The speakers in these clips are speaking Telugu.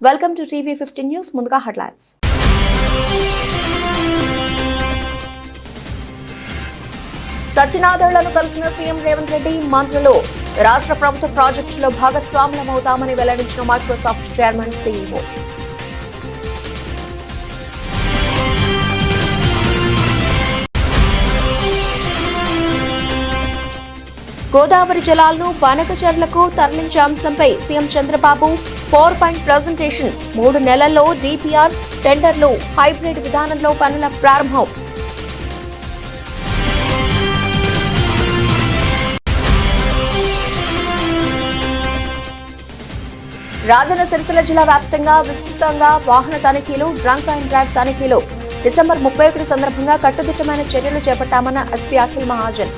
Welcome to TV 15 news. ముందుగా హెడ్లైన్స్. సత్యనాథళ్లను కలిసిన సీఎం రేవంత్ రెడ్డి, మంత్రులు రాష్ట్ర ప్రభుత్వ ప్రాజెక్టులో భాగస్వాములమవుతామని వెల్లడించిన మైక్రోసాఫ్ట్ చైర్మన్ సీఈఓ. గోదావరి జలాలను బనకచెర్లకు తరలించే అంశంపై CM Chandrababu power point presentation. 3 నెలల్లో డిపిఆర్, టెండర్లు, హైబ్రిడ్ విధానంలో పనుల ప్రారంభం. రాజన్న సిరిసిల్ల జిల్లా వ్యాప్తంగా విస్తృతంగా వాహన తనిఖీలు, డ్రంక్ అండ్ డ్రైవ్ తనిఖీలు. డిసెంబర్ 31 సందర్భంగా కట్టుదిట్టమైన చర్యలు చేపట్టామన్న ఎస్పీ అఖిల్ మహాజన్.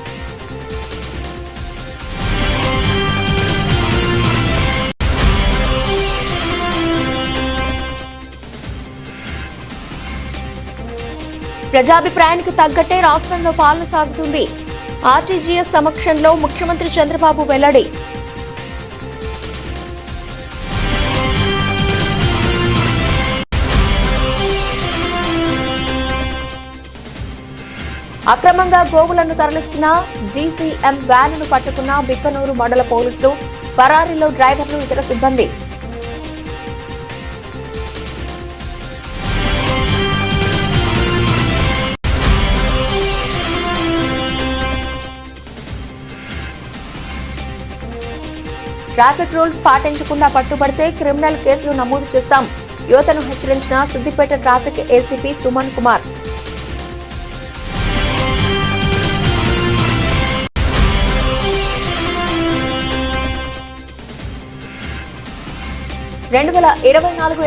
ప్రజాభిప్రాయానికి తగ్గట్టే రాష్ట్రంలో పాలన సాగుతుంది. ఆర్టీజీఎస్ సమక్షంలో ముఖ్యమంత్రి చంద్రబాబు వెల్లడి. అక్రమంగా గోవులను తరలిస్తున్న డీసీఎం వ్యానును పట్టుకున్న బిక్కనూరు మండల పోలీసులు. పరారీలో డ్రైవర్లు, ఇతర సిబ్బంది. ట్రాఫిక్ రూల్స్ పాటించకుండా పట్టుబడితే క్రిమినల్ కేసులు నమోదు చేస్తాం. యువతను హెచ్చరించిన సిద్దిపేట ట్రాఫిక్ ఏసీపీ సుమన్ కుమార్.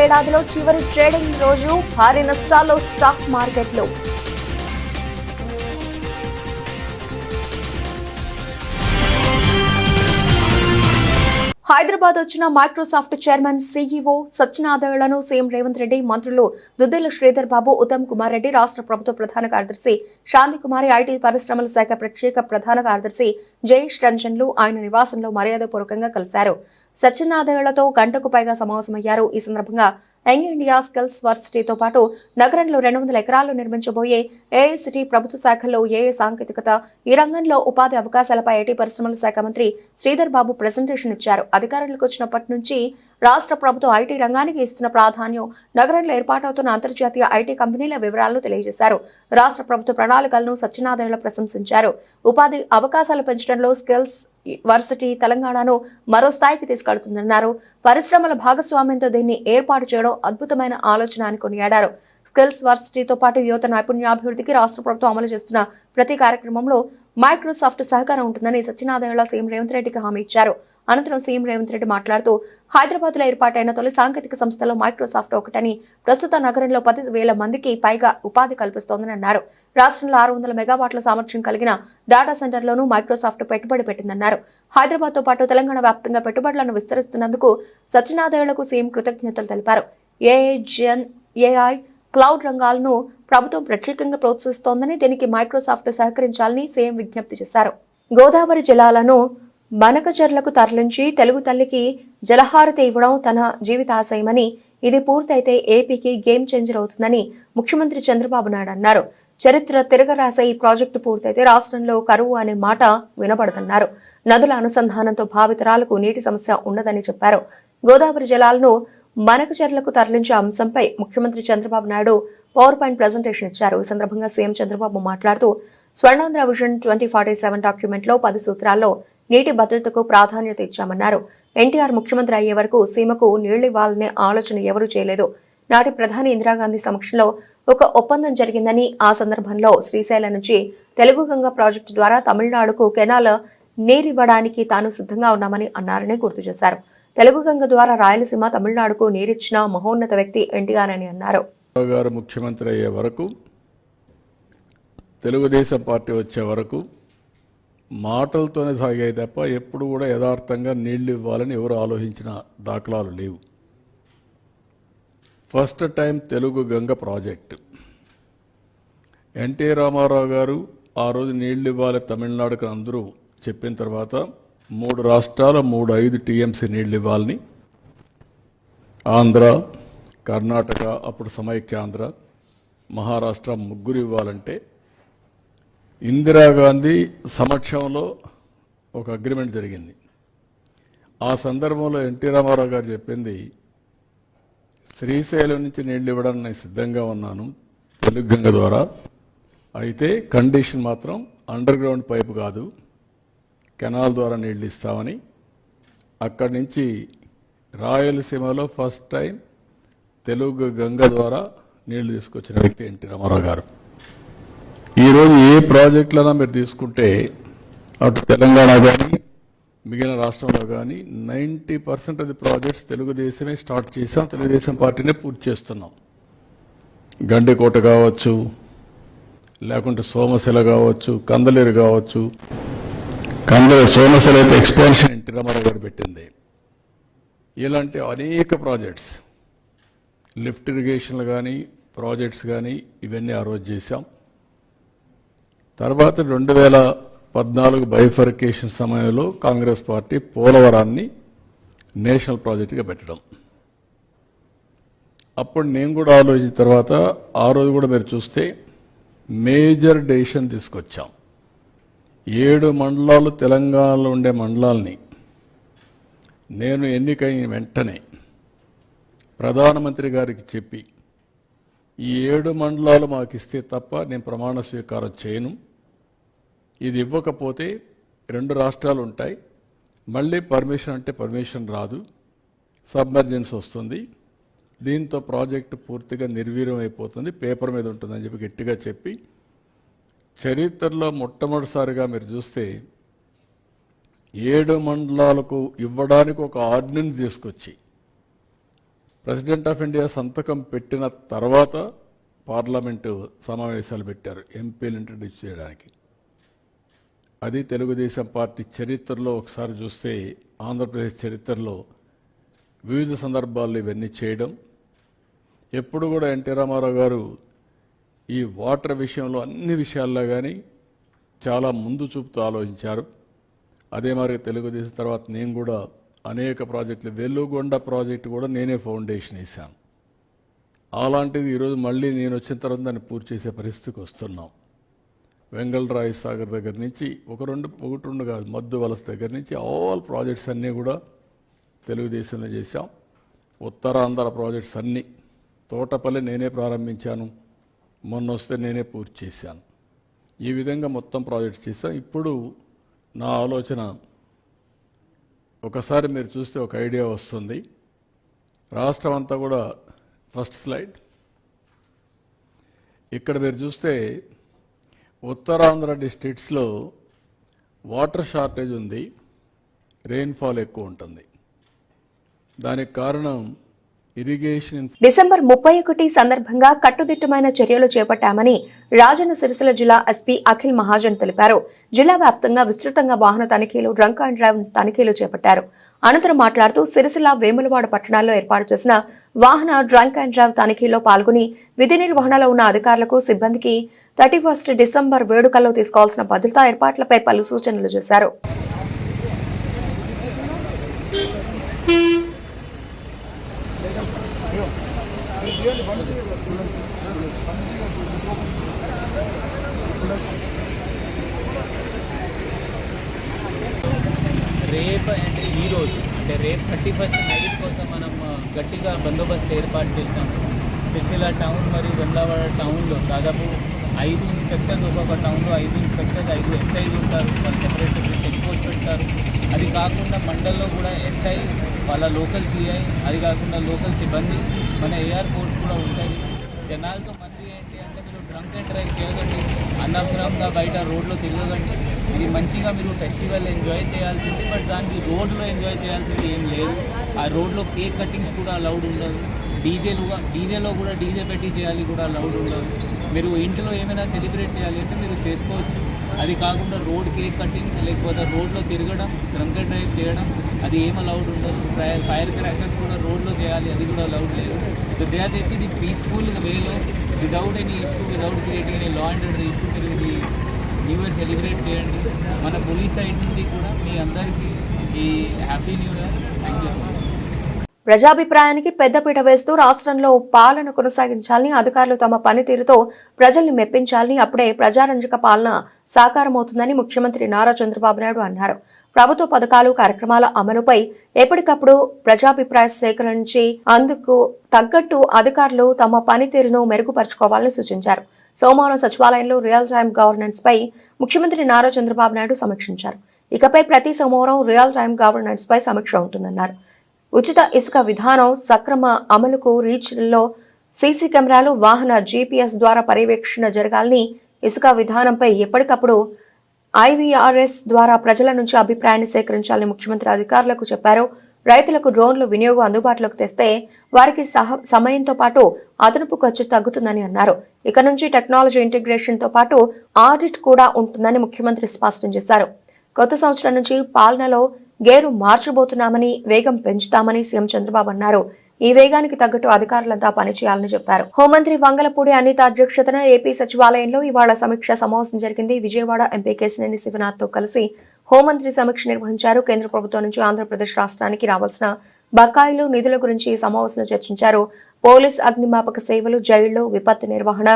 ఏడాదిలో చివరి ట్రేడింగ్ రోజు భారీ నష్టాల్లో స్టాక్ మార్కెట్లు. హైదరాబాద్ వచ్చిన మైక్రోసాఫ్ట్ చైర్మన్ సీఈఓ సత్యనాథళ్లను సీఎం రేవంత్ రెడ్డి, మంత్రులు దుద్దిళ్ల శ్రీధర్ బాబు, ఉత్తమ్ కుమార్ రెడ్డి, రాష్ట్ర ప్రభుత్వ ప్రధాన కార్యదర్శి శాంతికుమారి, ఐటీ పరిశ్రమల శాఖ ప్రత్యేక ప్రధాన కార్యదర్శి జయేష్ రంజన్లు ఆయన నివాసంలో మర్యాదపూర్వకంగా కలిశారు. సత్యనాథళ్లతో గంటకు పైగా సమావేశమయ్యారు. ఈ సందర్భంగా యంగ్ ఇండియా స్కిల్స్ వర్సిటీతో పాటు నగరంలో 200 ఎకరాల్లో నిర్మించబోయే ఏఐసిటీ ప్రభుత్వ శాఖల్లో ఏఏ సాంకేతికత, ఈ రంగంలో ఉపాధి అవకాశాలపై ఐటీ పరిశ్రమల శాఖ మంత్రి శ్రీధర్ బాబు ప్రెజెంటేషన్ ఇచ్చారు. అధికారంలోకి వచ్చినప్పటి నుంచి రాష్ట్ర ప్రభుత్వం ఐటీ రంగానికి ఇస్తున్న ప్రాధాన్యం, నగరంలో ఏర్పాటవుతున్న అంతర్జాతీయ ఐటీ కంపెనీల వివరాలను తెలియజేశారు. రాష్ట్ర ప్రభుత్వ ప్రణాళికలను సత్యనాథళ్ల ప్రశంసించారు. ఉపాధి అవకాశాలు పెంచడంలో స్కిల్స్ వర్సిటీ తెలంగాణను మరో స్థాయికి తీసుకెళ్తుందన్నారు. పరిశ్రమల భాగస్వామ్యంతో దీన్ని ఏర్పాటు చేయడం అద్భుతమైన ఆలోచన అని కొనియాడారు. స్కిల్స్ వర్సిటీతో పాటు యువత నైపుణ్యాభివృద్ధికి రాష్ట్ర ప్రభుత్వం అమలు చేస్తున్న ప్రతి కార్యక్రమంలో మైక్రోసాఫ్ట్ సహకారం ఉంటుందని సత్యనాథళ్ల సీఎం రేవంత్ రెడ్డికి హామీ ఇచ్చారు. అనంతరం సీఎం రేవంత్ రెడ్డి మాట్లాడుతూ హైదరాబాద్ లో ఏర్పాటైన తొలి సాంకేతిక సంస్థలో మైక్రోసాఫ్ట్ ఒకటని, ప్రస్తుత నగరంలో 10,000 మందికి పైగా ఉపాధి కల్పిస్తోందని అన్నారు. రాష్ట్రంలో 600 మెగావాట్ల సామర్థ్యం కలిగిన డేటా సెంటర్లోనూ మైక్రోసాఫ్ట్ పెట్టుబడి పెట్టిందన్నారు. హైదరాబాద్ తో పాటు తెలంగాణ వ్యాప్తంగా పెట్టుబడులను విస్తరిస్తున్నందుకు సత్యనాథళ్లకు సీఎం కృతజ్ఞతలు తెలిపారు. ఏఐ, జెన్ ఏఐ, క్లౌడ్ రంగాలను ప్రభుత్వం ప్రత్యేకంగా ప్రోత్సహిస్తోందని, దీనికి మైక్రోసాఫ్ట్ సహకరించాలని సీఎం విజ్ఞప్తి చేశారు. గోదావరి జలాలను బనకచెర్లకు తరలించి తెలుగు తల్లికి జలహారతి ఇవ్వడం తన జీవితాశయమని, ఇది పూర్తయితే ఏపీకి గేమ్ చేంజర్ అవుతుందని ముఖ్యమంత్రి చంద్రబాబు నాయుడు అన్నారు. చరిత్ర తిరగరాసే ఈ ప్రాజెక్టు పూర్తయితే రాష్ట్రంలో కరువు అనే మాట వినబడదన్నారు. నదుల అనుసంధానంతో భావితరాలకు నీటి సమస్య ఉండదని చెప్పారు. గోదావరి జలాలను బనకచెర్లకు తరలించే అంశంపై ముఖ్యమంత్రి Chandrababu Naidu power point presentation ఇచ్చారు. ఈ సందర్భంగా సీఎం చంద్రబాబు మాట్లాడుతూ స్వర్ణాంధ్ర విజన్ 2047 డాక్యుమెంట్లో 10 సూత్రాల్లో నీటి భద్రతకు ప్రాధాన్యత ఇచ్చామన్నారు. ఎన్టీఆర్ ముఖ్యమంత్రి అయ్యే వరకు సీమకు నీళ్లివ్వాలనే ఆలోచన ఎవరూ చేయలేదు. నాటి ప్రధాని ఇందిరాగాంధీ సమక్షంలో ఒక ఒప్పందం జరిగిందని, ఆ సందర్భంలో శ్రీశైలం నుంచి తెలుగు గంగ ప్రాజెక్టు ద్వారా తమిళనాడుకు కెనాల్ నీరివ్వడానికి తాను సిద్ధంగా ఉన్నామని అన్నారని గుర్తు చేశారు. తెలుగు గంగ ద్వారా రాయలసీమ, తమిళనాడుకు నీరిచ్చిన మహోన్నత వ్యక్తి ఎన్టీఆర్ అని అన్నారు. ముఖ్యమంత్రి అయ్యే వరకు, తెలుగుదేశం పార్టీ వచ్చే వరకు మాటలతోనే సాగాయి తప్ప ఎప్పుడు కూడా యథార్థంగా నీళ్లు ఇవ్వాలని ఎవరు ఆలోచించిన దాఖలాలు లేవు. First time Telugu Ganga project NT Rama Rao గారు ఆ రోజు నీళ్లు ఇవ్వాలి తమిళనాడుకు అందరూ చెప్పిన తర్వాత 3 రాష్ట్రాల 5 టీఎంసీ నీళ్లు ఇవ్వాలని ఆంధ్ర, కర్ణాటక, అప్పుడు సమైక్యాంధ్ర, మహారాష్ట్ర ముగ్గురు ఇవ్వాలంటే ఇందిరాగాంధీ సమక్షంలో ఒక అగ్రిమెంట్ జరిగింది. ఆ సందర్భంలో ఎన్టీ రామారావు గారు చెప్పింది, శ్రీశైలం నుంచి నీళ్లు ఇవ్వడానికి నేను సిద్ధంగా ఉన్నాను తెలుగు గంగ ద్వారా, అయితే కండిషన్ మాత్రం అండర్ గ్రౌండ్ పైపు కాదు, కెనాల్ ద్వారా నీళ్లు ఇస్తామని. అక్కడి నుంచి రాయలసీమలో ఫస్ట్ టైం తెలుగు గంగ ద్వారా నీళ్లు తీసుకొచ్చిన వ్యక్తి ఎన్టీ రామారావు గారు. ఈరోజు ఏ ప్రాజెక్టులైనా మీరు తీసుకుంటే అటు తెలంగాణ కానీ మిగిలిన రాష్ట్రంలో కానీ 90% ఆఫ్ ది ప్రాజెక్ట్స్ తెలుగుదేశమే స్టార్ట్ చేసాం, తెలుగుదేశం పార్టీనే పూర్తి చేస్తున్నాం. గండికోట కావచ్చు, లేకుంటే సోమశిల కావచ్చు, కందలేరు కావచ్చు. సోమశిల అయితే ఎక్స్పాన్షన్ ఎన్టీ రామారావు గారు పెట్టింది. ఇలాంటి అనేక ప్రాజెక్ట్స్, లిఫ్ట్ ఇరిగేషన్లు కానీ ప్రాజెక్ట్స్ కానీ ఇవన్నీ ఆ రోజు చేశాం. తర్వాత 2014 బైఫర్కేషన్ సమయంలో కాంగ్రెస్ పార్టీ పోలవరాన్ని నేషనల్ ప్రాజెక్టుగా పెట్టడం. అప్పుడు నేను కూడా ఆలోచించిన తర్వాత ఆ రోజు కూడా మీరు చూస్తే మేజర్ డెసిషన్ తీసుకొచ్చాం. 7 మండలాలు తెలంగాణలో ఉండే మండలాల్ని నేను ఎన్నికైన వెంటనే ప్రధానమంత్రి గారికి చెప్పి, ఈ 7 మండలాలు మాకు ఇస్తే తప్ప నేను ప్రమాణ స్వీకారం చేయను, ఇది ఇవ్వకపోతే 2 రాష్ట్రాలు ఉంటాయి, మళ్ళీ పర్మిషన్ అంటే పర్మిషన్ రాదు, సబ్మర్జెన్స్ వస్తుంది, దీంతో ప్రాజెక్టు పూర్తిగా నిర్వీర్యం అయిపోతుంది, పేపర్ మీద ఉంటుందని చెప్పి గట్టిగా చెప్పి, చరిత్రలో మొట్టమొదటిసారిగా మీరు చూస్తే 7 మండలాలకు ఇవ్వడానికి ఒక ఆర్డినెన్స్ తీసుకొచ్చి ప్రెసిడెంట్ ఆఫ్ ఇండియా సంతకం పెట్టిన తర్వాత పార్లమెంటు సమావేశాలు పెట్టారు ఎంపీలు ఇంట్రడ్యూస్ చేయడానికి. అది తెలుగుదేశం పార్టీ చరిత్రలో ఒకసారి చూస్తే, ఆంధ్రప్రదేశ్ చరిత్రలో వివిధ సందర్భాల్లో ఇవన్నీ చేయడం. ఎప్పుడు కూడా ఎన్టీ రామారావు గారు ఈ వాటర్ విషయంలో అన్ని విషయాల్లో కానీ చాలా ముందు చూపుతూ ఆలోచించారు. అదే మరి తెలుగుదేశం తర్వాత నేను కూడా అనేక ప్రాజెక్టులు, వెలుగొండ ప్రాజెక్టు కూడా నేనే ఫౌండేషన్ వేశాను. అలాంటిది ఈరోజు మళ్ళీ నేను వచ్చిన తర్వాత దాన్ని పూర్తి చేసే పరిస్థితికి వస్తున్నాం. వెంగళరాయ సాగర్ దగ్గర నుంచి ఒకటి రెండు కాదు, మద్దు వలస దగ్గర నుంచి ఆల్ ప్రాజెక్ట్స్ అన్నీ కూడా తెలుగుదేశంలో చేశాం. ఉత్తరాంధ్ర ప్రాజెక్ట్స్ అన్నీ, తోటపల్లి నేనే ప్రారంభించాను, మొన్న వస్తే నేనే పూర్తి చేశాను. ఈ విధంగా మొత్తం ప్రాజెక్ట్స్ చేశాం. ఇప్పుడు నా ఆలోచన, ఒకసారి మీరు చూస్తే ఒక ఐడియా వస్తుంది. రాష్ట్రం అంతా కూడా ఫస్ట్ స్లైడ్, ఇక్కడ మీరు చూస్తే ఉత్తరాంధ్ర డిస్ట్రిక్ట్స్లో వాటర్ షార్టేజ్ ఉంది, రెయిన్ఫాల్ ఎక్కువ ఉంటుంది. దానికి కారణం ఇరిగేషన్. డిసెంబర్ 31 సందర్భంగా కట్టుదిట్టమైన చర్యలు చేపట్టామని రాజన్న సిరిసిల్ల జిల్లా ఎస్పీ అఖిల్ మహాజన్ తెలిపారు. జిల్లా వ్యాప్తంగా విస్తృతంగా వాహన తనిఖీలు, డ్రంక్ అండ్ డ్రైవ్ తనిఖీలు చేపట్టారు. అనంతరం మాట్లాడుతూ సిరిసిల్ల, వేములవాడ పట్టణాల్లో ఏర్పాటు చేసిన వాహన డ్రంక్ అండ్ డ్రైవ్ తనిఖీలో పాల్గొని విధి నిర్వహణలో ఉన్న అధికారులకు, సిబ్బందికి 31 డిసెంబర్ వేడుకల్లో తీసుకోవాల్సిన భద్రతా ఏర్పాట్లపై పలు సూచనలు చేశారు. రేపు అంటే ఈరోజు అంటే రేపు 31 నైట్ కోసం మనం గట్టిగా బందోబస్తు ఏర్పాటు చేశాము. సిరిసిల్ల టౌన్ మరియు వెమ్లవాడ టౌన్లో దాదాపు 5 ఇన్స్పెక్టర్లు, ఒక్కొక్క టౌన్లో 5 ఇన్స్పెక్టర్స్, 5 ఎస్ఐలు ఉంటారు. వాళ్ళు సెపరేట్ చెక్ పోస్ట్ పెడతారు. అది కాకుండా మండల్లో కూడా ఎస్ఐ, వాళ్ళ లోకల్ సిఐ, అది కాకుండా లోకల్ సిబ్బంది, మన ఏఆర్ ఫోర్స్ కూడా ఉంటుంది. జనాలతో మంది ఏంటి అంటే, మీరు డ్రంక్ అండ్ డ్రైవ్ చేయకండి, అనవసరంగా బయట రోడ్లో తిరగకండి. ఇది మంచిగా మీరు ఫెస్టివల్ ఎంజాయ్ చేయాల్సింది, బట్ దానికి రోడ్లో ఎంజాయ్ చేయాల్సింది ఏం లేదు. ఆ రోడ్లో కేక్ కటింగ్స్ కూడా అలౌడ్ ఉండదు. డీజేలో కూడా డీజే పెట్టి చేయాలి కూడా అలౌడ్ ఉండదు. మీరు ఇంట్లో ఏమైనా సెలబ్రేట్ చేయాలి అంటే మీరు చేసుకోవచ్చు. అది కాకుండా రోడ్ కేక్ కటింగ్ లేకపోతే రోడ్లో తిరగడం, డ్రంక్ అండ్ డ్రైవ్ చేయడం అది ఏం అలౌడ్ ఉండదు. ఫైర్ క్రాకర్స్ కూడా రోడ్లో చేయాలి, అది కూడా అలౌడ్ లేదు. సో దయచేసి ఇది పీస్ఫుల్ వేలో, without any issue, without creating any law and order issue మీరు ఇది న్యూ ఇయర్ సెలబ్రేట్ చేయండి. మన పోలీస్ సైడ్ నుండి కూడా మీ అందరికీ ఈ happy new year. Thank you. ప్రజాభిప్రాయానికి పెద్దపీట వేస్తూ రాష్ట్రంలో పాలన కొనసాగించాలని, అధికారులు తమ పనితీరుతో ప్రజల్ని మెప్పించాలని, అప్పుడే ప్రజారంజక పాలన సాకారమవుతుందని ముఖ్యమంత్రి నారా చంద్రబాబు నాయుడు అన్నారు. ప్రభుత్వ పథకాలు, కార్యక్రమాల అమలుపై ఎప్పటికప్పుడు ప్రజాభిప్రాయ సేకరించి అందుకు తగ్గట్టు అధికారులు తమ పనితీరును మెరుగుపరుచుకోవాలని సూచించారు. సోమవారం సచివాలయంలో రియల్ టైం గవర్నెన్స్ పై ముఖ్యమంత్రి నారా చంద్రబాబు నాయుడు సమీక్షించారు. ఇకపై ప్రతి సోమవారం రియల్ టైం గవర్నెన్స్ పై సమీక్ష ఉంటుందన్నారు. ఉచిత ఇసుక విధానం సక్రమ అమలుకు రీచ్ల్లో సీసీ కెమెరాలు, వాహన జీపీఎస్ ద్వారా పర్యవేక్షణ జరగాలని, ఇసుక విధానంపై ఎప్పటికప్పుడు ఐవీఆర్ఎస్ ద్వారా ప్రజల నుంచి అభిప్రాయాన్ని సేకరించాలని ముఖ్యమంత్రి అధికారులకు చెప్పారు. రైతులకు డ్రోన్లు వినియోగం అందుబాటులోకి తెస్తే వారికి సమయంతో పాటు అదనపు ఖర్చు తగ్గుతుందని అన్నారు. ఇక నుంచి టెక్నాలజీ ఇంటిగ్రేషన్ తో పాటు ఆడిట్ కూడా ఉంటుందని ముఖ్యమంత్రి స్పష్టం చేశారు. కొత్త సంవత్సరం నుంచి పాలనలో గేరు మార్చబోతున్నామని, వేగం పెంచుతామని సీఎం చంద్రబాబు అన్నారు. ఈ వేగానికి తగ్గట్టు అధికారులంతా పనిచేయాలని చెప్పారు. హోంమంత్రి వంగలపూడి అనిత అధ్యక్షతన ఏపీ సచివాలయంలో ఇవాళ సమీక్ష సమావేశం జరిగింది. విజయవాడ ఎంపీ కేశినేని శివనాథ్ తో కలిసి హోంమంత్రి సమీక్ష నిర్వహించారు. కేంద్ర ప్రభుత్వం నుంచి ఆంధ్రప్రదేశ్ రాష్ట్రానికి రావాల్సిన బకాయిలు, నిధుల గురించి ఈ సమావేశంలో చర్చించారు. పోలీస్, అగ్నిమాపక సేవలు, జైళ్లు, విపత్తు నిర్వహణ,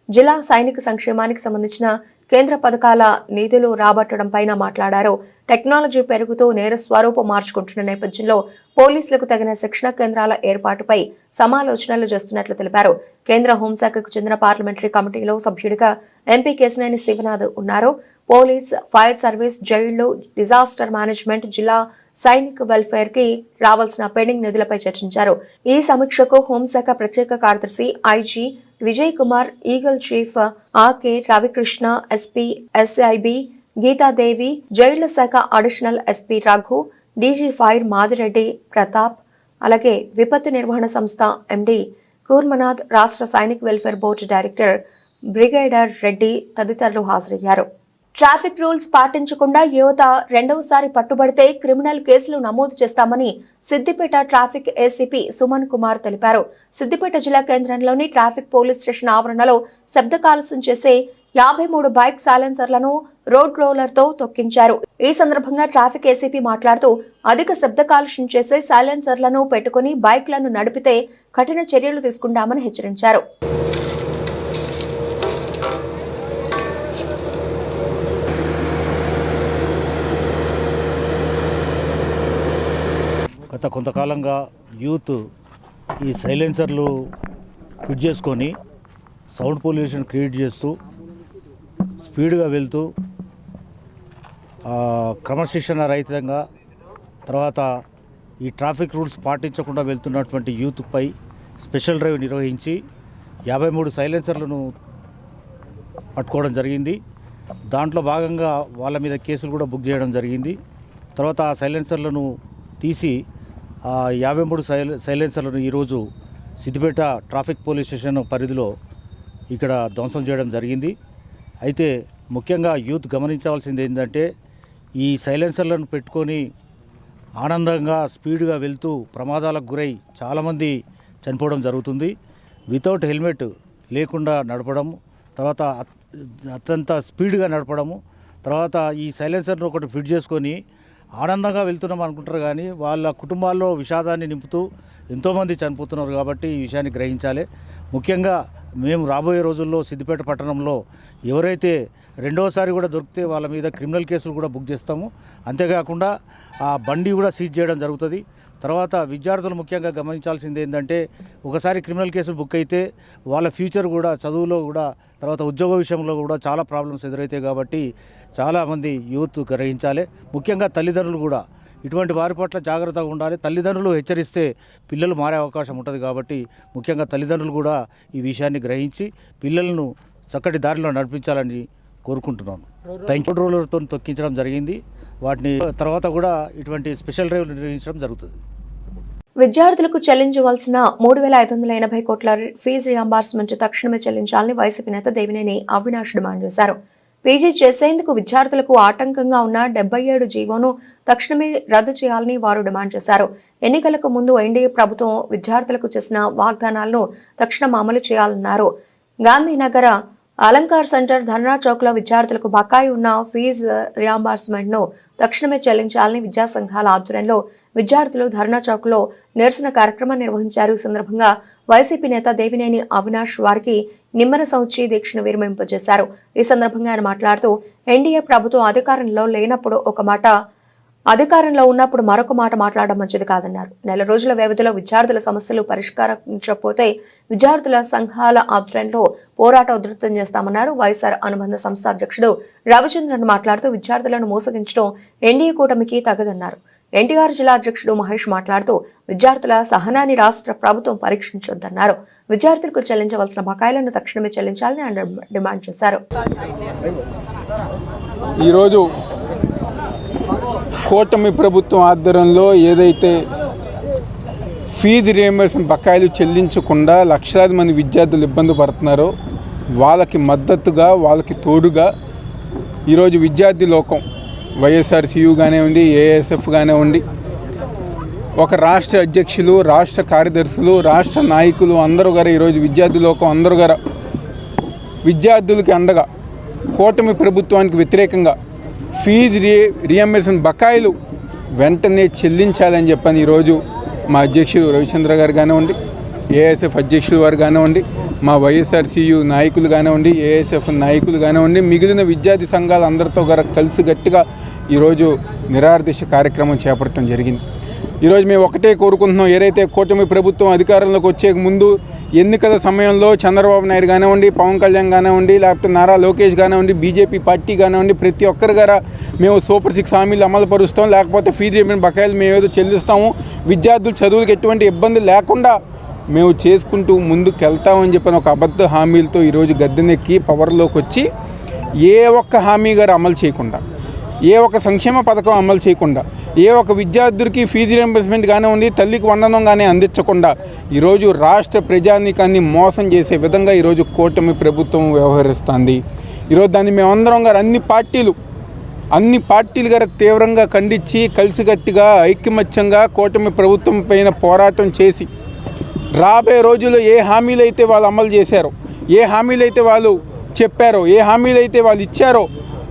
జిల్లా సైనిక సంక్షేమానికి సంబంధించిన కేంద్ర పథకాల నిధులు రాబట్టడం పైన మాట్లాడారు. టెక్నాలజీ పెరుగుతూ నేర స్వరూపం మార్చుకుంటున్న నేపథ్యంలో పోలీసులకు తగిన శిక్షణ కేంద్రాల ఏర్పాటుపై సమాలోచనలు చేస్తున్నట్లు తెలిపారు. కేంద్ర హోంశాఖకు చెందిన పార్లమెంటరీ కమిటీలో సభ్యుడిగా ఎంపీ కేశినేని శివనాథ్ ఉన్నారు. పోలీస్, ఫైర్ సర్వీస్, జైళ్లు, డిజాస్టర్ మేనేజ్మెంట్, జిల్లా సైనిక వెల్ఫేర్ కి రావాల్సిన పెండింగ్ నిధులపై చర్చించారు. ఈ సమీక్షకు హోంశాఖ ప్రత్యేక కార్యదర్శి IG Vijay Kumar, eagle chief RK Ravikrishna, SP SIB Geetadevi, జైళ్ల శాఖ additional SP Raghu, DG fire Madireddy Pratap, అలాగే విపత్తు నిర్వహణ సంస్థ ఎండీ కూర్మనాథ్, రాష్ట్ర సైనిక్ welfare board director brigadier Reddy తదితరులు హాజరయ్యారు. ట్రాఫిక్ రూల్స్ పాటించకుండా యువత రెండవసారి పట్టుబడితే క్రిమినల్ కేసులు నమోదు చేస్తామని సిద్దిపేట ట్రాఫిక్ ఏసీపీ సుమన్ కుమార్ తెలిపారు. సిద్దిపేట జిల్లా కేంద్రంలోని ట్రాఫిక్ పోలీస్ స్టేషన్ ఆవరణలో శబ్ద కాలుష్యం చేసే 53 బైక్ సైలెన్సర్లను రోడ్ రోలర్తో తొక్కించారు. ఈ సందర్భంగా ట్రాఫిక్ ఏసీపీ మాట్లాడుతూ అధిక శబ్ద కాలుష్యం చేసే సైలెన్సర్లను పెట్టుకుని బైక్లను నడిపితే కఠిన చర్యలు తీసుకుంటామని హెచ్చరించారు. గత కొంతకాలంగా యూత్ ఈ సైలెన్సర్లు ఫిట్ చేసుకొని సౌండ్ పొల్యూషన్ క్రియేట్ చేస్తూ స్పీడ్గా వెళ్తూ క్రమశిక్షణ రహితంగా తర్వాత ఈ ట్రాఫిక్ రూల్స్ పాటించకుండా వెళ్తున్నటువంటి యూత్పై స్పెషల్ డ్రైవ్ నిర్వహించి 53 సైలెన్సర్లను పట్టుకోవడం జరిగింది. దాంట్లో భాగంగా వాళ్ళ మీద కేసులు కూడా బుక్ చేయడం జరిగింది. తర్వాత ఆ సైలెన్సర్లను తీసి 53 సైలెన్సర్లను ఈరోజు సిద్దిపేట ట్రాఫిక్ పోలీస్ స్టేషన్ పరిధిలో ఇక్కడ ధ్వంసం చేయడం జరిగింది. అయితే ముఖ్యంగా యూత్ గమనించవలసింది ఏంటంటే ఈ సైలెన్సర్లను పెట్టుకొని ఆనందంగా స్పీడ్గా వెళ్తూ ప్రమాదాలకు గురై చాలామంది చనిపోవడం జరుగుతుంది. వితౌట్ హెల్మెట్ లేకుండా నడపడం, తర్వాత అత్యంత స్పీడ్గా నడపడము, తర్వాత ఈ సైలెన్సర్ను ఒకటి ఫిట్ చేసుకొని ఆనందంగా వెళ్తున్నాం అనుకుంటారు కానీ వాళ్ళ కుటుంబాల్లో విషాదాన్ని నింపుతూ ఎంతోమంది చనిపోతున్నారు. కాబట్టి ఈ విషయాన్ని గ్రహించాలి. ముఖ్యంగా మేము రాబోయే రోజుల్లో సిద్దిపేట పట్టణంలో ఎవరైతే రెండోసారి కూడా దొరికితే వాళ్ళ మీద క్రిమినల్ కేసులు కూడా బుక్ చేస్తాము. అంతేకాకుండా ఆ బండి కూడా సీజ్ చేయడం జరుగుతుంది. తర్వాత విద్యార్థులు ముఖ్యంగా గమనించాల్సింది ఏంటంటే ఒకసారి క్రిమినల్ కేసులు బుక్ అయితే వాళ్ళ ఫ్యూచర్ కూడా చదువులో కూడా తర్వాత ఉద్యోగ విషయంలో కూడా చాలా ప్రాబ్లమ్స్ ఎదురవుతాయి. కాబట్టి చాలామంది యూత్ గ్రహించాలి. ముఖ్యంగా తల్లిదండ్రులు కూడా ఇటువంటి వారి పట్ల జాగ్రత్తగా ఉండాలి. తల్లిదండ్రులు హెచ్చరిస్తే పిల్లలు మారే అవకాశం ఉంటుంది. కాబట్టి ముఖ్యంగా తల్లిదండ్రులు కూడా ఈ విషయాన్ని గ్రహించి పిల్లలను చక్కటి దారిలో నడిపించాలని కోరుకుంటున్నాను. రోడ్ రోలర్తో తొక్కించడం జరిగింది. వాటిని తర్వాత కూడా ఇటువంటి స్పెషల్ డ్రైవ్ నిర్వహించడం జరుగుతుంది. విద్యార్థులకు చెల్లించవలసిన 3,580 కోట్ల ఫీజు రియంబర్స్మెంట్ తక్షణమే చెల్లించాలని వైసీపీ నేత దేవినేని అవినాష్ డిమాండ్ చేశారు. పీజీ చేసేందుకు విద్యార్థులకు ఆటంకంగా ఉన్న 77 జీవోను తక్షణమే రద్దు చేయాలని వారు డిమాండ్ చేశారు. ఎన్నికలకు ముందు ఎన్డీఏ ప్రభుత్వం విద్యార్థులకు చేసిన వాగ్దానాలను తక్షణం అమలు చేయాలన్నారు. గాంధీనగర అలంకార్ సెంటర్ ధర్నా చౌక్ లో విద్యార్థులకు బకాయి ఉన్న ఫీజు రియంబర్స్మెంట్ ను తక్షణమే చెల్లించాలని విద్యా సంఘాల ఆధ్వర్యంలో విద్యార్థులు ధర్నా చౌక్ లో నిరసన కార్యక్రమం నిర్వహించారు. ఈ సందర్భంగా వైసీపీ నేత దేవినేని అవినాష్ వారికి నిమ్మన సంచి దీక్షను విరమింపజేశారు. ఈ సందర్భంగా ఆయన మాట్లాడుతూ ఎన్డీఏ ప్రభుత్వం అధికారంలో లేనప్పుడు ఒక మాట, అధికారంలో ఉన్నప్పుడు మరొక మాట మాట్లాడడం మంచిది కాదన్నారు. నెల రోజుల వ్యవధిలో విద్యార్థుల సమస్యలు పరిష్కరించకపోతే విద్యార్థుల సంఘాల ఆధ్వర్యంలో పోరాటం ఉధృతం చేస్తామన్నారు. వైఎస్ఆర్ అనుబంధ సంస్థ అధ్యక్షుడు రవిచంద్రన్ మాట్లాడుతూ విద్యార్థులను మోసగించడం ఎన్డీఏ కూటమికి తగదన్నారు. ఎన్టీఆర్ జిల్లా అధ్యక్షుడు మహేష్ మాట్లాడుతూ విద్యార్థుల సహనాన్ని రాష్ట్ర ప్రభుత్వం పరీక్షించొద్దన్నారు. విద్యార్థులకు చెల్లించవలసిన బకాయిలను తక్షణమే చెల్లించాలని ఆయన డిమాండ్ చేశారు. ఈరోజు కూటమి ప్రభుత్వం ఆధ్వర్యంలో ఏదైతే ఫీజు రియంబర్స్మెంట్ బకాయిలు చెల్లించకుండా లక్షలాది మంది విద్యార్థులు ఇబ్బంది పడుతున్నారో వాళ్ళకి మద్దతుగా, వాళ్ళకి తోడుగా ఈరోజు విద్యార్థి లోకం వైఎస్ఆర్సీయూ కానివ్వండి, ఏఎస్ఎఫ్ కానివ్వండి, ఒక రాష్ట్ర అధ్యక్షులు, రాష్ట్ర కార్యదర్శులు, రాష్ట్ర నాయకులు అందరూ గారు ఈరోజు విద్యార్థి లోకం అందరూ గారు విద్యార్థులకి అండగా కూటమి ప్రభుత్వానికి వ్యతిరేకంగా ఫీజు రియంబర్స్మెంట్ బకాయిలు వెంటనే చెల్లించాలని చెప్పని ఈరోజు మా అధ్యక్షులు రవిచంద్ర గారు కానివ్వండి, ఏఎస్ఎఫ్ అధ్యక్షులు వారు కానివ్వండి, మా వైఎస్ఆర్సీయూ నాయకులు కానివ్వండి, ఏఎస్ఎఫ్ నాయకులు కానివ్వండి, మిగిలిన విద్యార్థి సంఘాలు అందరితో కలిసి గట్టిగా ఈరోజు నిరాహారదీక్ష కార్యక్రమం చేపట్టడం జరిగింది. ఈరోజు మేము ఒకటే కోరుకుంటున్నాం, ఏదైతే కూటమి ప్రభుత్వం అధికారంలోకి వచ్చే ముందు ఎన్నికల సమయంలో చంద్రబాబు నాయుడు కానివ్వండి, పవన్ కళ్యాణ్ కానివ్వండి, లేకపోతే నారా లోకేష్ కానివ్వండి, బీజేపీ పార్టీ కానివ్వండి, ప్రతి ఒక్కరి గారా మేము సూపర్ 6 హామీలు అమలు పరుస్తాం, లేకపోతే ఫీజు రియంబర్స్మెంట్ బకాయిలు మేము ఏదో చెల్లిస్తాము, విద్యార్థుల చదువులకు ఎటువంటి ఇబ్బంది లేకుండా మేము చేసుకుంటూ ముందుకు వెళ్తామని చెప్పిన ఒక అబద్ధ హామీలతో ఈరోజు గద్దెనెక్కి పవర్లోకి వచ్చి ఏ ఒక్క హామీ గారు అమలు చేయకుండా, ఏ ఒక్క సంక్షేమ పథకం అమలు చేయకుండా, ఏ ఒక్క విద్యార్థులకి ఫీజు రియంబర్స్మెంట్ కానివ్వండి, తల్లికి వందనం కానీ అందించకుండా ఈరోజు రాష్ట్ర ప్రజానీకాన్ని మోసం చేసే విధంగా ఈరోజు కూటమి ప్రభుత్వం వ్యవహరిస్తుంది. ఈరోజు దాన్ని మేమందరం గారు అన్ని పార్టీలు గారు తీవ్రంగా ఖండించి కలిసికట్టుగా ఐకమత్యంగా కూటమి ప్రభుత్వం పైన పోరాటం చేసి రాబోయే రోజుల్లో ఏ హామీలు అయితే వాళ్ళు అమలు చేశారో, ఏ హామీలు అయితే వాళ్ళు చెప్పారో, ఏ హామీలు అయితే వాళ్ళు ఇచ్చారో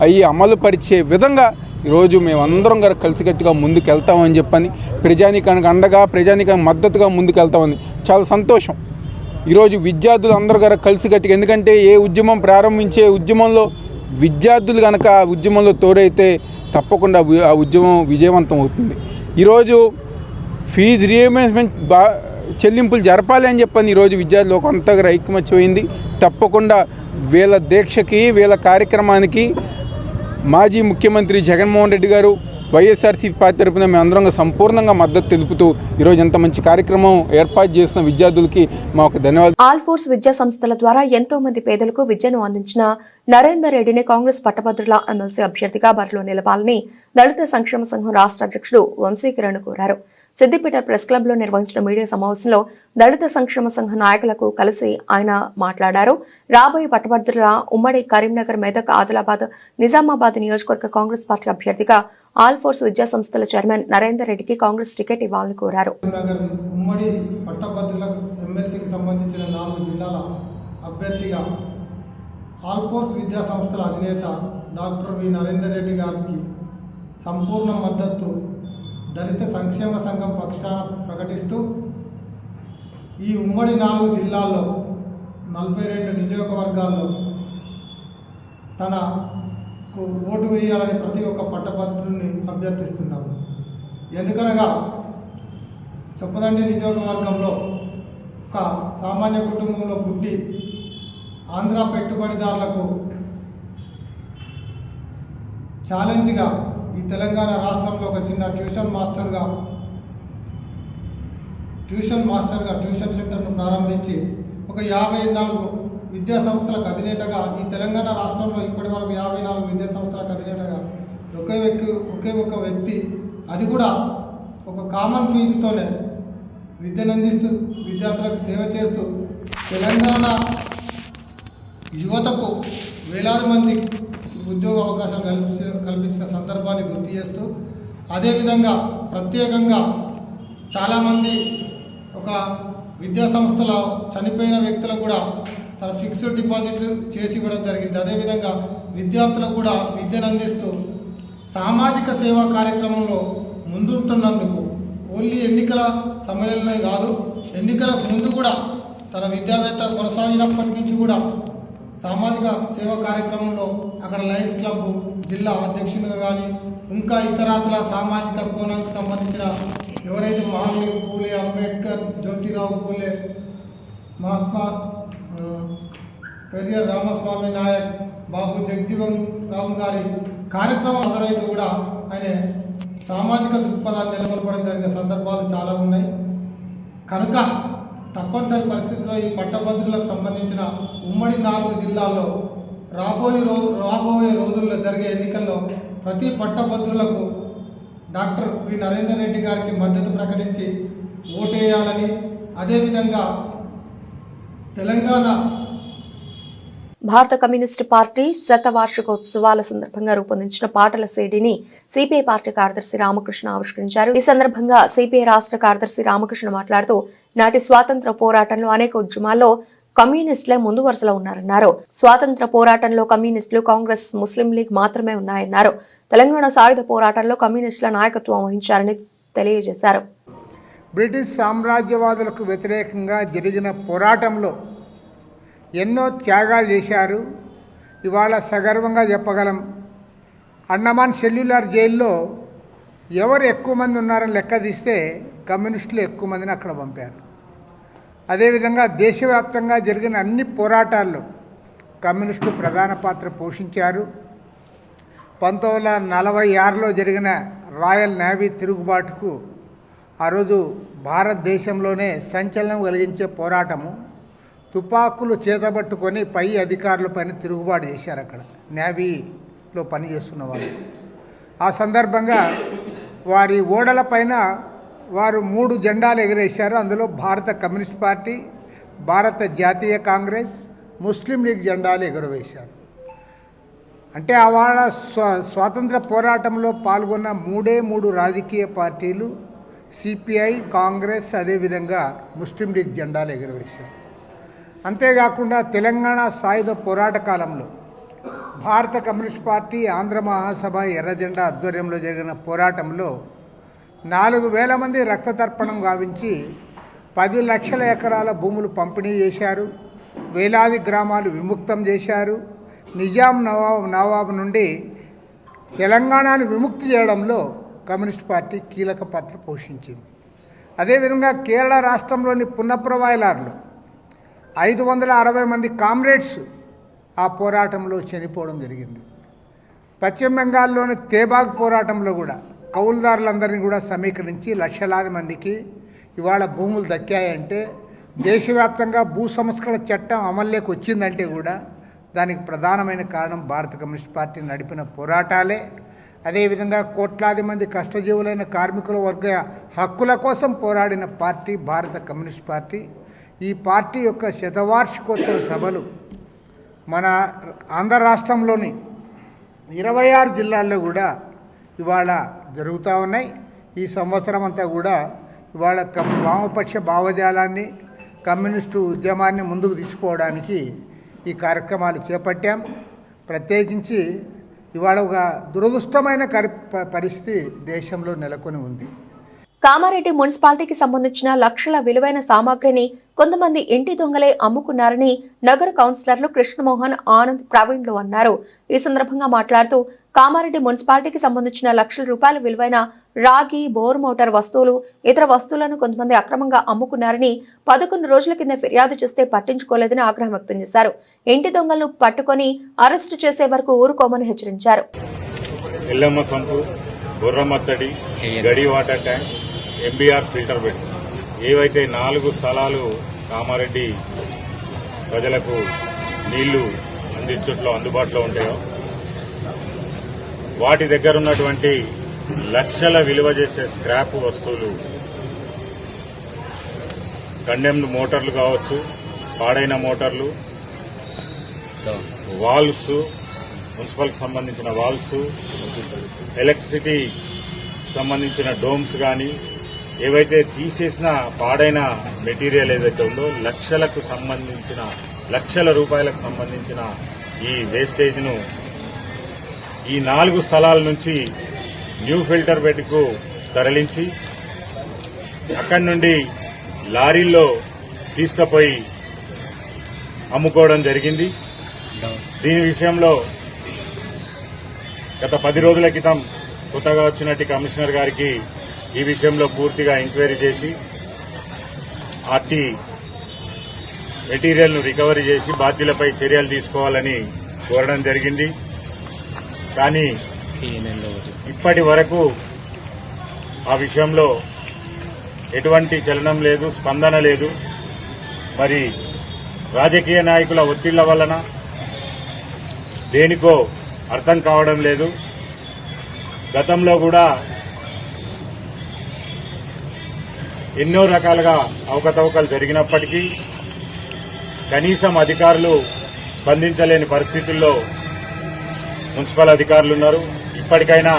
అవి అమలు పరిచే విధంగా ఈరోజు మేమందరం గారు కలిసికట్టుగా ముందుకు వెళ్తామని చెప్పని, ప్రజానీకానికి అండగా, ప్రజానీకానికి మద్దతుగా ముందుకు వెళ్తామని చాలా సంతోషం. ఈరోజు విద్యార్థులు అందరూ గారు కలిసికట్టుగా, ఎందుకంటే ఏ ఉద్యమం ప్రారంభించే ఉద్యమంలో విద్యార్థులు కనుక ఆ ఉద్యమంలో తోడైతే తప్పకుండా ఆ ఉద్యమం విజయవంతం అవుతుంది. ఈరోజు ఫీజు రియంబర్స్మెంట్ చెల్లింపులు జరపాలి అని చెప్పని ఈరోజు విద్యార్థులు కొంతగా ఐకమత్యమైంది. తప్పకుండా వీళ్ళ దీక్షకి, వీళ్ళ కార్యక్రమానికి మాజీ ముఖ్యమంత్రి జగన్మోహన్ రెడ్డి గారు, వైఎస్ఆర్సీపీ పార్టీ తరపున మేమందరం సంపూర్ణంగా మద్దతు తెలుపుతూ ఈరోజు ఎంత మంచి కార్యక్రమం ఏర్పాటు చేసిన విద్యార్థులకి మాకు ధన్యవాదాలు. ఆల్ ఫోర్స్ విద్యా సంస్థల ద్వారా ఎంతో మంది పేదలకు విద్యను అందించిన నరేందర్ రెడ్డిని కాంగ్రెస్ పట్టభద్రుల ఎమ్మెల్సీ అభ్యర్థిగా బరిలో నిలపాలని దళిత సంక్షేమ సంఘం రాష్ట్ర అధ్యక్షుడు వంశీకిరణ్ కోరారు. సిద్దిపేట ప్రెస్ క్లబ్ లో నిర్వహించిన మీడియా సమావేశంలో దళిత సంక్షేమ సంఘ నాయకులకు కలిసి ఆయన మాట్లాడారు. రాబోయే పట్టభద్రుల ఉమ్మడి కరీంనగర్, మెదక్, ఆదిలాబాద్, నిజామాబాద్ నియోజకవర్గ కాంగ్రెస్ పార్టీ అభ్యర్థిగా ఆల్ ఫోర్స్ విద్యా సంస్థల చైర్మన్ నరేందర్ రెడ్డికి కాంగ్రెస్ టికెట్ ఇవ్వాలని కోరారు. ఉమ్మడి పట్టభద్రుల ఎమ్మెల్సీకి సంబంధించిన 4 జిల్లాల అభ్యర్థిగా ఆల్ ఫోర్స్ విద్యా సంస్థల అధినేత డాక్టర్ వి నరేందర్ రెడ్డి గారికి సంపూర్ణ మద్దతు దళిత సంక్షేమ సంఘం పక్షాన ప్రకటిస్తూ ఈ ఉమ్మడి 4 జిల్లాల్లో 42 నియోజకవర్గాల్లో తనకు ఓటు వేయాలని ప్రతి ఒక్క పట్టభద్రుని అభ్యర్థిస్తున్నాము. ఎందుకనగా చొప్పదండి నియోజకవర్గంలో ఒక సామాన్య కుటుంబంలో పుట్టి ఆంధ్ర పెట్టుబడిదారులకు ఛాలెంజ్గా ఈ తెలంగాణ రాష్ట్రంలో ఒక చిన్న ట్యూషన్ సెంటర్ను ప్రారంభించి ఒక 54 విద్యా సంస్థలకు అధినేతగా, ఈ తెలంగాణ రాష్ట్రంలో ఇప్పటి వరకు 54 విద్యా సంస్థలకు అధినేతగా ఒకే ఒక వ్యక్తి, అది కూడా ఒక కామన్ ఫీజుతోనే విద్యను అందిస్తూ విద్యార్థులకు సేవ చేస్తూ తెలంగాణ యువతకు వేలాది మంది ఉద్యోగ అవకాశాలు కల్పించిన సందర్భాన్ని గుర్తు చేస్తూ, అదేవిధంగా ప్రత్యేకంగా చాలామంది ఒక విద్యా సంస్థలో చనిపోయిన వ్యక్తులకు కూడా తన ఫిక్స్డ్ డిపాజిట్ చేసి ఇవ్వడం జరిగింది. అదేవిధంగా విద్యార్థులకు కూడా విద్యను అందిస్తూ సామాజిక సేవా కార్యక్రమంలో ముందుంటున్నందుకు ఓన్లీ ఎన్నికల సమయంలోనే కాదు, ఎన్నికలకు ముందు కూడా తన విద్యావేత్త కొనసాగినప్పటి నుంచి కూడా సామాజిక సేవా కార్యక్రమంలో అక్కడ లయన్స్ క్లబ్ జిల్లా అధ్యక్షునిగా కానీ ఇంకా ఇతరాతర సామాజిక కోణానికి సంబంధించిన ఎవరైతే మహానీయులు పూలే అంబేద్కర్, జ్యోతిరావు పూలే, మహాత్మా పెరియర్ రామస్వామి నాయక్, బాబు జగజీవన్ రామ్ గారి కార్యక్రమం హాజరైతే కూడా ఆయన సామాజిక దృక్పథాన్ని నెలకొల్పడం జరిగిన సందర్భాలు చాలా ఉన్నాయి. కనుక తప్పనిసరి పరిస్థితుల్లో ఈ పట్టభద్రులకు సంబంధించిన ఉమ్మడి 4 జిల్లాల్లో రాబోయే రోజుల్లో జరిగే ఎన్నికల్లో ప్రతి పట్టభద్రులకు డాక్టర్ వి నరేందర్ రెడ్డి గారికి మద్దతు ప్రకటించి ఓటేయాలని, అదేవిధంగా తెలంగాణ భారత కమ్యూనిస్టు పార్టీ శతవార్షికోత్సవాల సందర్భంగా రూపొందించిన పాటల సీడీని సిపిఐ పార్టీ కార్యదర్శి రామకృష్ణ ఆవిష్కరించారు. ఈ సందర్భంగా సిపిఐ రాష్ట్ర కార్యదర్శి రామకృష్ణ మాట్లాడుతూ నాటి స్వాతంత్ర పోరాటంలో అనేక ఉద్యమాల్లో కమ్యూనిస్టులే ముందు వరుసలో ఉన్నారన్నారు. స్వాతంత్ర పోరాటంలో కమ్యూనిస్టులు, కాంగ్రెస్, ముస్లిం లీగ్ మాత్రమే ఉన్నాయన్నారు. తెలంగాణ సాయుధ పోరాటంలో కమ్యూనిస్టుల నాయకత్వం వహించారని తెలియజేశారు. బ్రిటిష్ సామ్రాజ్యవాదులకు వ్యతిరేకంగా జరిగిన పోరాటంలో ఎన్నో త్యాగాలు చేశారు. ఇవాళ సగర్వంగా చెప్పగలం, అండమాన్ సెల్యులార్ జైల్లో ఎవరు ఎక్కువ మంది ఉన్నారని లెక్క తీస్తే కమ్యూనిస్టులు ఎక్కువ మందిని అక్కడ పంపారు. అదేవిధంగా దేశవ్యాప్తంగా జరిగిన అన్ని పోరాటాల్లో కమ్యూనిస్టులు ప్రధాన పాత్ర పోషించారు. 1946లో జరిగిన రాయల్ నేవీ తిరుగుబాటుకు ఆ రోజు భారతదేశంలోనే సంచలనం కలిగించే పోరాటము. తుపాకులు చేతబట్టుకొని పై అధికారులపైన తిరుగుబాటు చేశారు అక్కడ నేవీలో పనిచేస్తున్న వాళ్ళు. ఆ సందర్భంగా వారి ఓడలపైన వారు 3 జెండాలు ఎగరేశారు. అందులో భారత కమ్యూనిస్ట్ పార్టీ, భారత జాతీయ కాంగ్రెస్, ముస్లిం లీగ్ జెండాలు ఎగురవేశారు. అంటే ఆవాళ స్వాతంత్ర పోరాటంలో పాల్గొన్న 3 రాజకీయ పార్టీలు సిపిఐ, కాంగ్రెస్, అదేవిధంగా ముస్లిం లీగ్ జెండాలు ఎగురవేశారు. అంతేకాకుండా తెలంగాణ సాయుధ పోరాట కాలంలో భారత కమ్యూనిస్ట్ పార్టీ, ఆంధ్ర మహాసభ, ఎర్రజెండా ఆధ్వర్యంలో జరిగిన పోరాటంలో 4,000 మంది రక్తతర్పణం గావించి 10 లక్షల ఎకరాల భూములు పంపిణీ చేశారు. వేలాది గ్రామాలు విముక్తం చేశారు. నిజాం నవాబు నుండి తెలంగాణను విముక్తి చేయడంలో కమ్యూనిస్ట్ పార్టీ కీలక పాత్ర పోషించింది. అదేవిధంగా కేరళ రాష్ట్రంలోని పున్నప్రవాయలార్లో 560 మంది కామ్రేడ్స్ ఆ పోరాటంలో చనిపోవడం జరిగింది. పశ్చిమ బెంగాల్లోని తేబాగ్ పోరాటంలో కూడా కౌలుదారులందరినీ కూడా సమీకరించి లక్షలాది మందికి ఇవాళ భూములు దక్కాయంటే, దేశవ్యాప్తంగా భూ సంస్కరణ చట్టం అమల్లోకి వచ్చిందంటే కూడా దానికి ప్రధానమైన కారణం భారత కమ్యూనిస్ట్ పార్టీ నడిపిన పోరాటాలే. అదేవిధంగా కోట్లాది మంది కష్టజీవులైన కార్మికుల వర్గ హక్కుల కోసం పోరాడిన పార్టీ భారత కమ్యూనిస్ట్ పార్టీ. ఈ పార్టీ యొక్క శతవార్షికోత్సవ సభలు మన ఆంధ్ర రాష్ట్రంలోని 26 జిల్లాల్లో కూడా ఇవాళ జరుగుతూ ఉన్నాయి. ఈ సంవత్సరం అంతా కూడా ఇవాళ వామపక్ష భావజాలాన్ని, కమ్యూనిస్టు ఉద్యమాన్ని ముందుకు తీసుకోవడానికి ఈ కార్యక్రమాలు చేపట్టాం. ప్రత్యేకించి ఇవాళ ఒక దురదృష్టమైన పరిస్థితి దేశంలో నెలకొని ఉంది. కామారెడ్డి మున్సిపాలిటీకి సంబంధించిన లక్షల విలువైన సామాగ్రిని కొంతమంది ఇంటి దొంగలే అమ్ముకున్నారని నగర కౌన్సిలర్లు కృష్ణమోహన్, ఆనంద్, ప్రవీణ్లు అన్నారు. ఈ సందర్భంగా మాట్లాడుతూ కామారెడ్డి మున్సిపాలిటీకి సంబంధించిన లక్షల రూపాయల విలువైన రాగి, బోర్ మోటార్ వస్తువులు, ఇతర వస్తువులను కొంతమంది అక్రమంగా అమ్ముకున్నారని 11 రోజుల కింద ఫిర్యాదు చేస్తే పట్టించుకోలేదని ఆగ్రహం వ్యక్తం చేశారు. ఇంటి దొంగలను పట్టుకొని అరెస్టు చేసే వరకు ఊరుకోమని హెచ్చరించారు. ఎంబీఆర్ ఫిల్టర్ బెడ్ ఏవైతే 4 స్థలాలు కామారెడ్డి ప్రజలకు నీళ్లు అందించట్లో అందుబాటులో ఉంటాయో వాటి దగ్గర ఉన్నటువంటి లక్షల విలువ చేసే స్క్రాప్ వస్తువులు, కండెమ్డ్ మోటార్లు కావచ్చు, పాడైన మోటార్లు, వాల్వ్స్, మున్సిపల్కి సంబంధించిన వాల్వ్స్, ఎలక్ట్రిసిటీ సంబంధించిన డోమ్స్ కానీ ఏవైతే తీసేసిన పాడైన మెటీరియల్ ఏదైతే ఉందో లక్షలకు సంబంధించిన లక్షల రూపాయలకు సంబంధించిన ఈ వేస్టేజ్ను ఈ 4 స్థలాల నుంచి న్యూ ఫిల్టర్ బెడ్కు తరలించి అక్కడి నుండి లారీల్లో తీసుకుపోయి అమ్ముకోవడం జరిగింది. దీని విషయంలో గత 10 రోజుల క్రితం కొత్తగా వచ్చినట్టు కమిషనర్ గారికి ఈ విషయంలో పూర్తిగా ఎంక్వైరీ చేసి ఆర్టీ మెటీరియల్ను రికవరీ చేసి బాధ్యులపై చర్యలు తీసుకోవాలని కోరడం జరిగింది. కానీ ఇప్పటి వరకు ఆ విషయంలో ఎటువంటి చలనం లేదు, స్పందన లేదు. మరి రాజకీయ నాయకుల ఒత్తిళ్ల వలన దేనికో అర్థం కావడం లేదు. గతంలో కూడా ఎన్నో రకాలుగా అవకతవకలు జరిగినప్పటికీ కనీసం అధికారులు స్పందించలేని పరిస్థితుల్లో మున్సిపల్ అధికారులు ఉన్నారు. ఇప్పటికైనా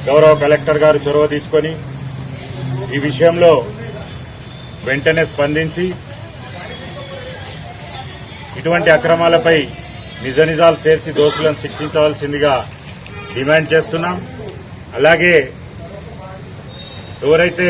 గౌరవ కలెక్టర్ గారు చొరవ తీసుకొని ఈ విషయంలో వెంటనే స్పందించి ఇటువంటి అక్రమాలపై నిజ నిజాలు తేల్చి దోషులను శిక్షించవలసిందిగా డిమాండ్ చేస్తున్నాం. అలాగే ఎవరైతే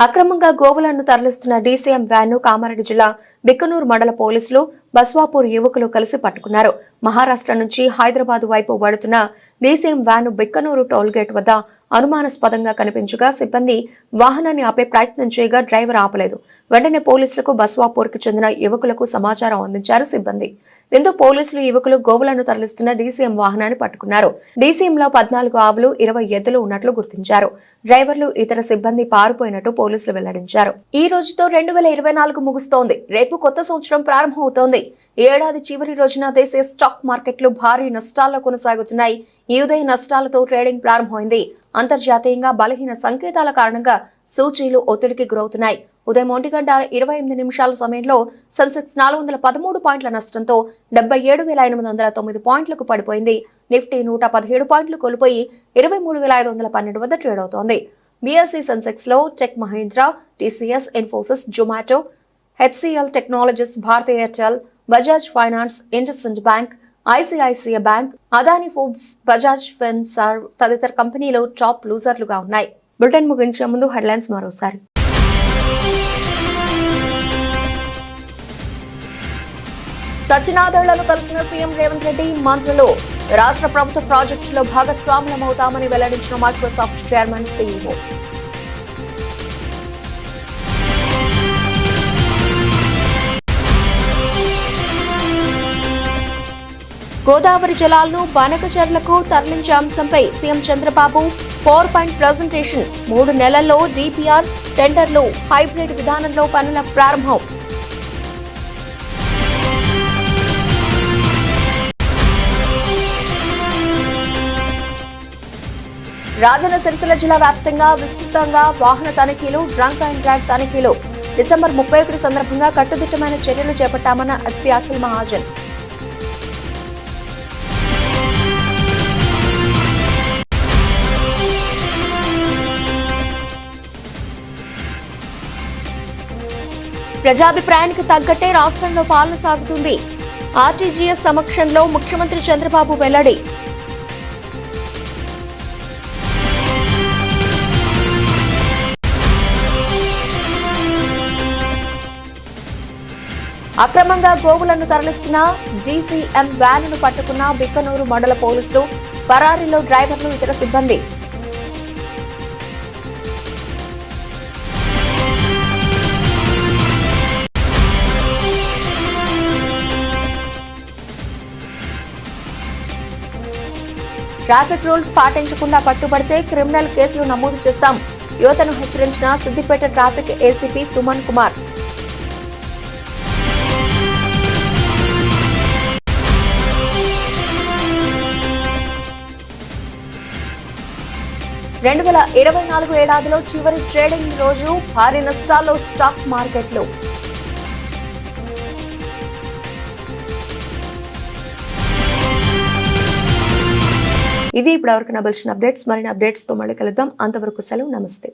అక్రమంగా గోవులను తరలిస్తున్న డీసీఎం వ్యాన్ను కామారెడ్డి జిల్లా బిక్కనూరు మండల పోలీసులు బస్వాపూర్ యువకులు కలిసి పట్టుకున్నారు. మహారాష్ట్ర నుంచి హైదరాబాద్ వైపు వెళుతున్న డీసీఎం వ్యాన్ బిక్కనూరు టోల్గేట్ వద్ద అనుమానాస్పదంగా కనిపించగా సిబ్బంది వాహనాన్ని ఆపే ప్రయత్నం చేయగా డ్రైవర్ ఆపలేదు. వెంటనే పోలీసులకు బస్వాపూర్కి చెందిన యువకులకు సమాచారం అందించారు సిబ్బంది. దీంతో పోలీసులు యువకులు గోవులను తరలిస్తున్న డీసీఎం వాహనాన్ని పట్టుకున్నారు. డీసీఎంలో 14 ఆవులు 20 ఎద్దులు ఉన్నట్లు గుర్తించారు. డ్రైవర్లు ఇతర సిబ్బంది పారిపోయినట్టు పోలీసులు వెల్లడించారు. ఈ రోజుతో 2024 ముగుస్తోంది. రేపు కొత్త సంవత్సరం ప్రారంభమవుతోంది. ఏడాది చివరి రోజున దేశీయ స్టాక్ మార్కెట్లు భారీ నష్టాల్లో కొనసాగుతున్నాయి. ఈ ఉదయం నష్టాలతో ట్రేడింగ్ ప్రారంభమైంది. అంతర్జాతీయంగా బలహీన సంకేతాల కారణంగా సూచీలు ఒత్తిడికి గురవుతున్నాయి. ఉదయం 1:28 సమయంలో సెన్సెక్స్ 413 పాయింట్ల నష్టంతో 77,809 పాయింట్లకు పడిపోయింది. నిఫ్టీ 117 పాయింట్లు కోల్పోయి 23,512 వద్ద ట్రేడ్ అవుతోంది. బీఎస్ఈ సెన్సెక్స్ లో Tech Mahindra, TCS, Infosys, Zomato, HCL Technologies, Bharti Airtel, Bajaj Finance, IndusInd Bank, ICICI Bank, Adani Forbes, Bajaj Finserv తదితర కంపెనీలు టాప్ లూజర్లుగా ఉన్నాయి. బులెటిన్ ముగించే ముందు హెడ్లైన్స్ మరోసారి. సత్యనాథళ్లను కలిసిన సీఎం రేవంత్ రెడ్డి, మంత్రులు రాష్ట్ర ప్రభుత్వ ప్రాజెక్టులో భాగస్వాములమవుతామని వెల్లడించిన మైక్రోసాఫ్ట్ చైర్మన్ సీఈఓ. గోదావరి జలాలను బనకచెర్లకు తరలించే అంశంపై CM Chandrababu power point presentation. 3 నెలల్లో డీపీఆర్, టెండర్లు, హైబ్రిడ్ విధానంలో పనుల ప్రారంభం. రాజన్న సిరిసిల్ల జిల్లా వ్యాప్తంగా విస్తృతంగా వాహన తనిఖీలు, డ్రంక్ అండ్ డ్రైవ్ తనిఖీలు. డిసెంబర్ 31 సందర్భంగా కట్టుదిట్టమైన చర్యలు చేపట్టామన్న ఎస్పీ అఖిల్ మహాజన్. ప్రజాభిప్రాయానికి తగ్గట్టే రాష్ట్రంలో పాలన సాగుతుంది. ఆర్టీజీఎస్ సమక్షంలో ముఖ్యమంత్రి చంద్రబాబు వెల్లడి. అక్రమంగా గోవులను తరలిస్తున్న డీసీఎం వ్యాన్ను పట్టుకున్న బిక్కనూరు మండల పోలీసులు, పరారీలో డ్రైవర్లు, ఇతర సిబ్బంది. ట్రాఫిక్ రూల్స్ పాటించకుండా పట్టుబడితే క్రిమినల్ కేసులు నమోదు చేస్తాం. యువతను హెచ్చరించిన సిద్దిపేట ట్రాఫిక్ ఏసీపీ సుమన్ కుమార్. ఏడాదిలో చివరి ట్రేడింగ్ రోజు భారీ నష్టాల్లో స్టాక్ మార్కెట్లు. ఇది ఇప్పటివరకు నా బులెటిన్ అప్డేట్స్. మరిన్ని అప్డేట్స్ తో మళ్ళీ కలుద్దాం. అంతవరకు సెలవు. నమస్తే.